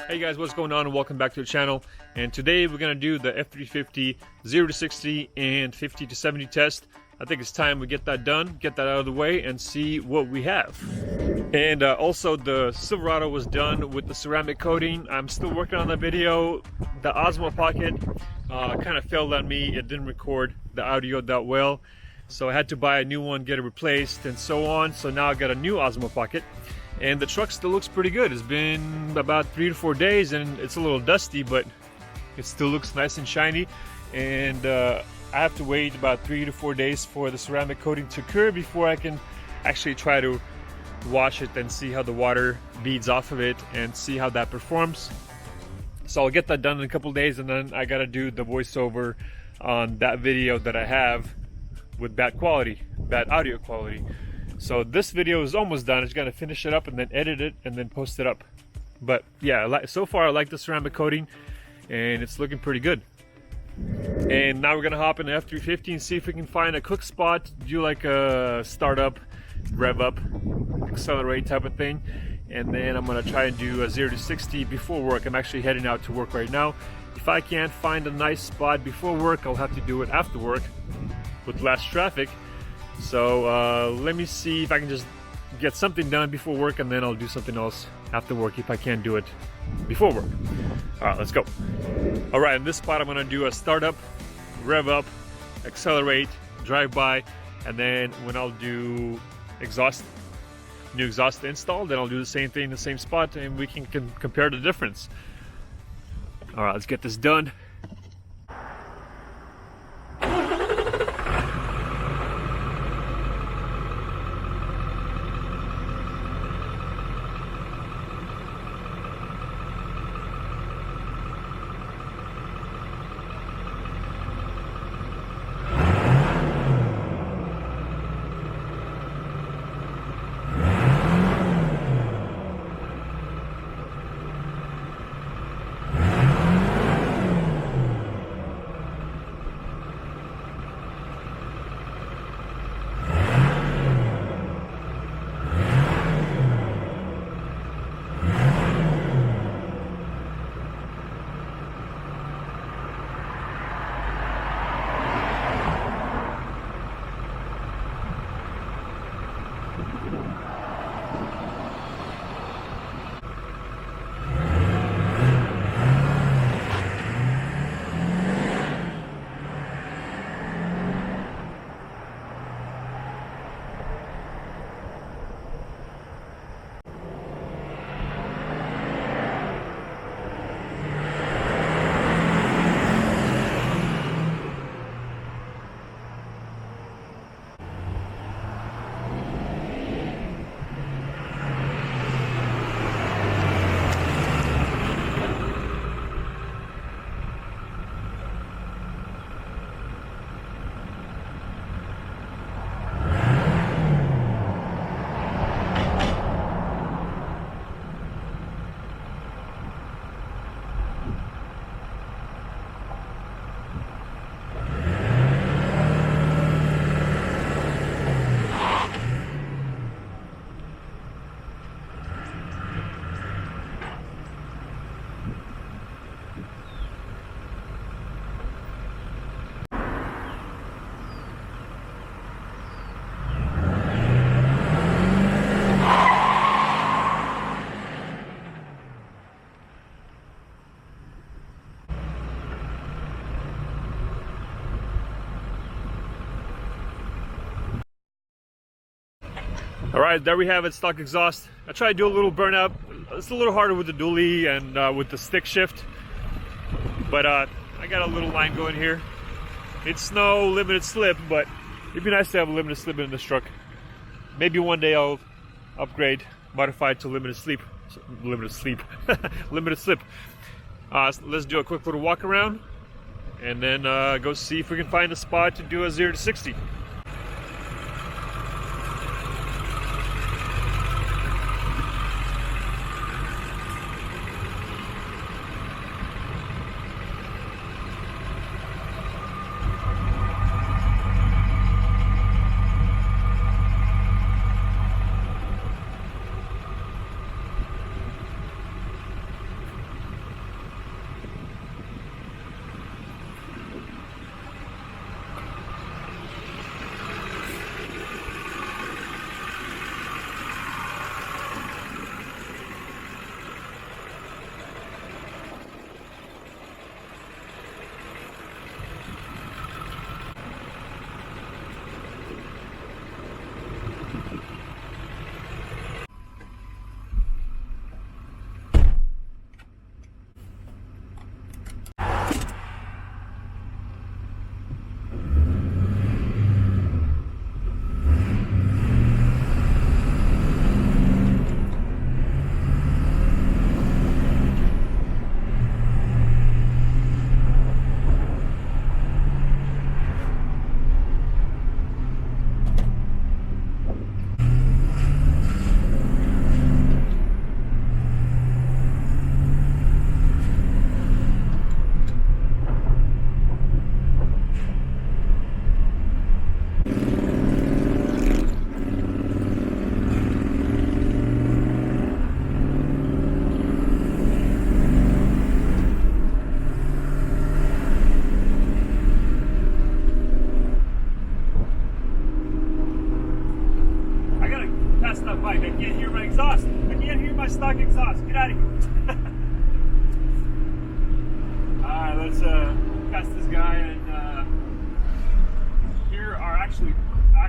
Hey guys, what's going on, and welcome back to the channel. And today we're gonna do the F350 0 to 60 and 50 to 70 test. I think it's time we get that done, get that out of the way, and see what we have. And also the Silverado was done with the ceramic coating. I'm still working on that video. The Osmo Pocket kind of failed on me. It didn't record the audio that well, so I had to buy a new one, get it replaced, and so on. So now I got a new Osmo Pocket. And the truck still looks pretty good. It's been about 3 to 4 days and it's a little dusty, but it still looks nice and shiny. And I have to wait about 3 to 4 days for the ceramic coating to cure before I can actually try to wash it and see how the water beads off of it and see how that performs. So I'll get that done in a couple days, and then I gotta do the voiceover on that video that I have with bad audio quality. So this video is almost done. I just gotta finish it up and then edit it and then post it up. But yeah, so far I like the ceramic coating and it's looking pretty good. And now we're gonna hop in the F350 and see if we can find a quick spot, do like a startup, rev up, accelerate type of thing. And then I'm gonna try and do a 0 to 60 before work. I'm actually heading out to work right now. If I can't find a nice spot before work, I'll have to do it after work with less traffic. So let me see if I can just get something done before work, and then I'll do something else after work if I can't do it before work. All right, let's go. All right, in this spot I'm gonna do a startup, rev up, accelerate, drive by, and then when I'll do new exhaust install, then I'll do the same thing in the same spot, and we can compare the difference. All right, let's get this done. All right, there we have it, stock exhaust. I tried to do a little burnout. It's a little harder with the dually and with the stick shift, but I got a little line going here. It's no limited slip, but it'd be nice to have a limited slip in this truck. Maybe one day I'll upgrade, modify it to limited slip. Limited slip. Let's do a quick little walk around and then go see if we can find a spot to do a 0 to 60.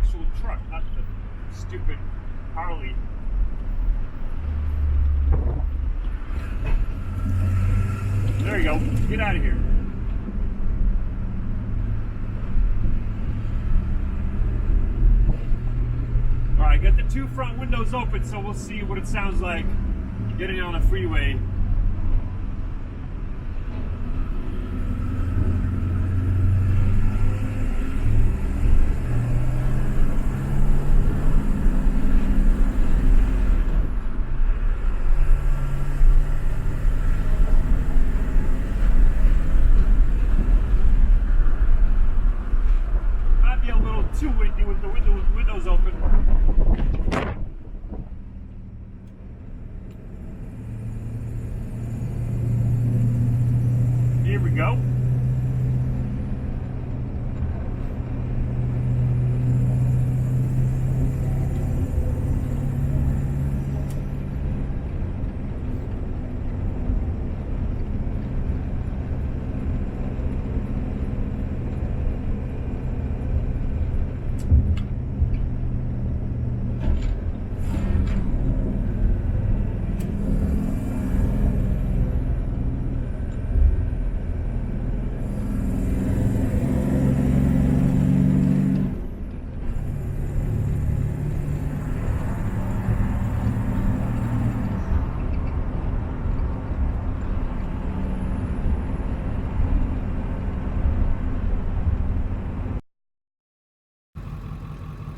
actual truck, not the stupid Harley. There you go. Get out of here. Alright, get the two front windows open so we'll see what it sounds like getting on a freeway. Might be a little too windy with the windows open. Here we go.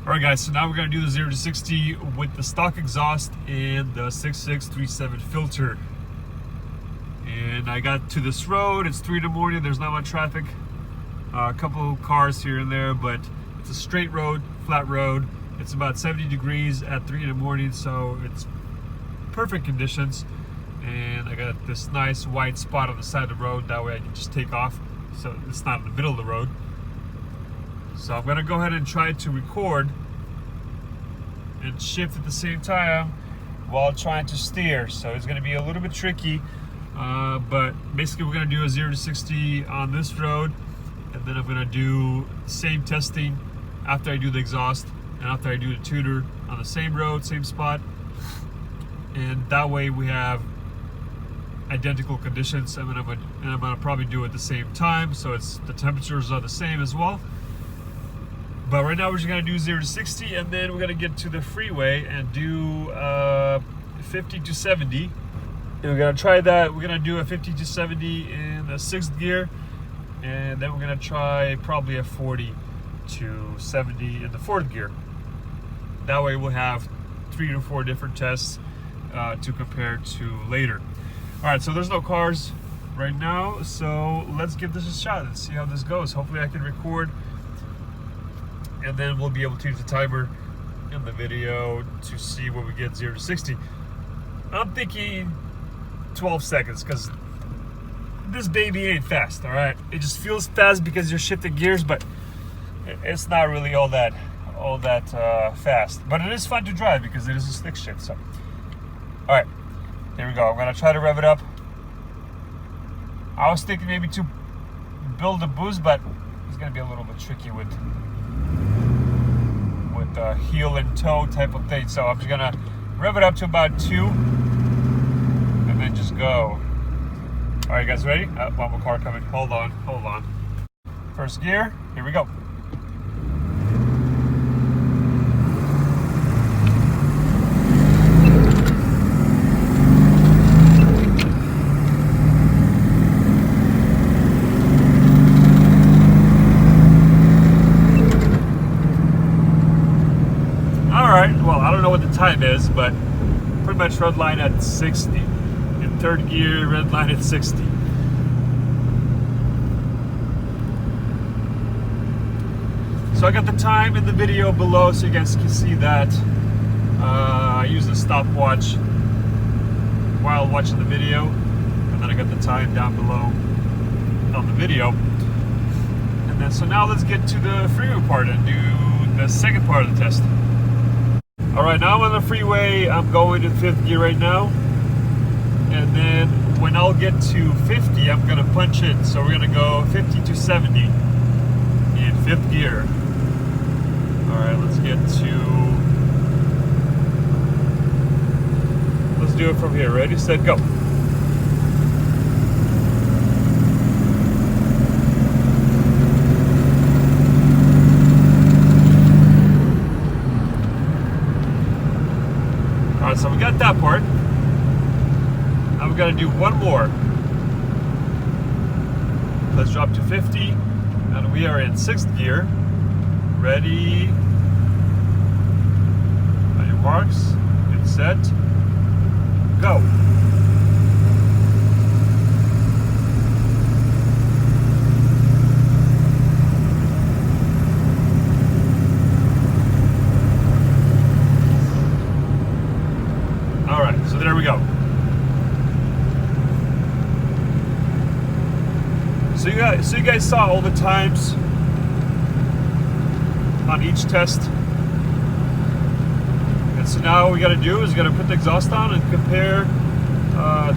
Alright guys, so now we're going to do the 0 to 60 with the stock exhaust and the 6637 filter. And I got to this road, it's 3 in the morning, there's not much traffic. A couple of cars here and there, but it's a straight road, flat road. It's about 70 degrees at 3 in the morning, so it's perfect conditions. And I got this nice white spot on the side of the road, that way I can just take off, so it's not in the middle of the road. So I'm going to go ahead and try to record and shift at the same time while trying to steer. So it's going to be a little bit tricky, but basically we're going to do a 0 to 60 on this road, and then I'm going to do the same testing after I do the exhaust and after I do the tuner on the same road, same spot. And that way we have identical conditions, and I'm going to probably do it at the same time, so the temperatures are the same as well. But right now we're just going to do 0 to 60, and then we're going to get to the freeway and do 50 to 70. And we're going to try that. We're going to do a 50 to 70 in the 6th gear, and then we're going to try probably a 40 to 70 in the 4th gear. That way we'll have 3 to 4 different tests to compare to later. Alright, so there's no cars right now, so let's give this a shot and see how this goes. Hopefully I can record, and then we'll be able to use the timer in the video to see what we get 0 to 60. I'm thinking 12 seconds, because this baby ain't fast, all right? It just feels fast because you're shifting gears, but it's not really all that fast. But it is fun to drive because it is a stick shift. So, all right, here we go. I'm gonna try to rev it up. I was thinking maybe to build a boost, but it's gonna be a little bit tricky with heel and toe type of thing. So I'm just gonna rev it up to about 2 and then just go. All right, guys, ready? One more car coming. Hold on. First gear, here we go. Time is, but pretty much red line at 60. In 3rd gear, red line at 60. So I got the time in the video below so you guys can see that. I use a stopwatch while watching the video, and then I got the time down below on the video. And then so now let's get to the freeway part and do the second part of the test. Alright, now I'm on the freeway. I'm going to 5th gear right now. And then when I'll get to 50, I'm going to punch in. So we're going to go 50 to 70 in 5th gear. Alright, let's do it from here. Ready, set, go. Alright, so we got that part. Now we got to do one more. Let's drop to 50, and we are in 6th gear. Ready? On your marks, get set, go. All right, so there we go. So you guys saw all the times on each test. And so now what we got to do is got to put the exhaust on and compare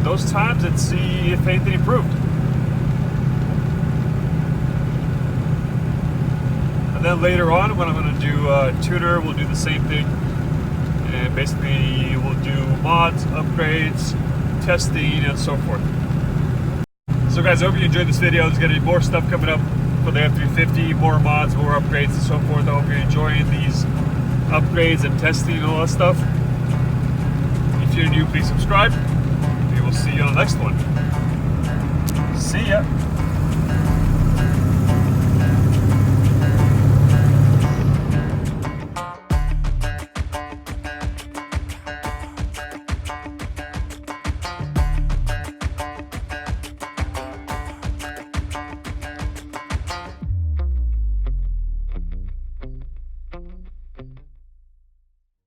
those times and see if anything improved. And then later on, when I'm going to do tuner, we'll do the same thing. And basically, we'll do mods, upgrades, testing, and so forth. So guys, I hope you enjoyed this video. There's going to be more stuff coming up for the F350, more mods, more upgrades, and so forth. I hope you're enjoying these upgrades and testing and all that stuff. If you're new, please subscribe. We will see you on the next one. See ya.